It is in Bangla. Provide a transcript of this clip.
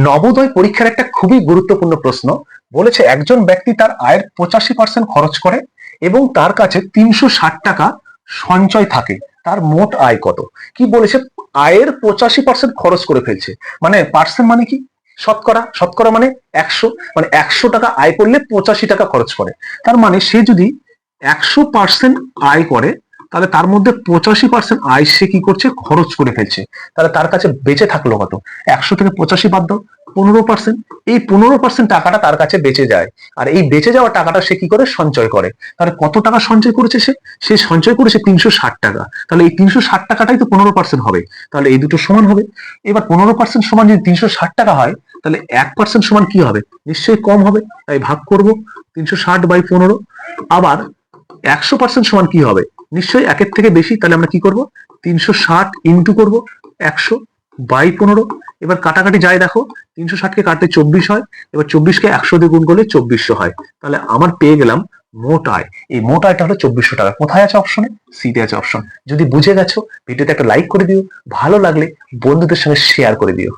নবোদয় পরীক্ষার একটা খুবই গুরুত্বপূর্ণ প্রশ্ন বলেছে, একজন ব্যক্তি তার আয়ের 85% খরচ করে এবং তার কাছে 360 টাকা সঞ্চয় থাকে, তার মোট আয় কত? কি বলেছে? আয়ের 85% খরচ করে ফেলছে, মানে পার্সেন্ট মানে কি? শতকরা। শতকরা মানে 100, মানে 100 টাকা আয় করলে 85 টাকা খরচ করে। তার মানে সে যদি 100% আয় করে, তাহলে তার মধ্যে 85% আয় সে কি করছে? খরচ করে ফেলছে। তাহলে তার কাছে বেঁচে থাকলো কত? 100 থেকে 85 বাদ দাও, 15%। এই 15% টাকাটা তার কাছে বেঁচে যায়, আর এই বেঁচে যাওয়া টাকাটা সে কি করে? সঞ্চয় করে। তাহলে কত টাকা সঞ্চয় করেছে সে? সে সঞ্চয় করেছে 360 টাকা। তাহলে এই 360 টাকাটাই তো 15% হবে, তাহলে এই দুটো সমান হবে। এবার 15% সমান যদি 360 টাকা হয়, তাহলে 1% সমান কি হবে? নিশ্চয়ই কম হবে, তাই ভাগ করব 360/15। আবার 100% সমান কি হবে? নিশ্চয়ই 1-এর থেকে বেশি, তাহলে আমরা কি করব? 360 ইন্টু করবো 100/15। এবার কাটাকাটি যায়, দেখো 360-কে কাটলে 24 হয়, এবার 24-কে 100 দিয়ে গুণ করলে 2400 হয়। তাহলে আমার পেয়ে গেলাম মোট আয়। এই মোট আয়টা হলো 2400 টাকা। কোথায় আছে? অপশনে, সিতে আছে অপশন। যদি বুঝে গেছো, ভিডিওতে একটা লাইক করে দিও, ভালো লাগলে বন্ধুদের সঙ্গে শেয়ার করে দিও।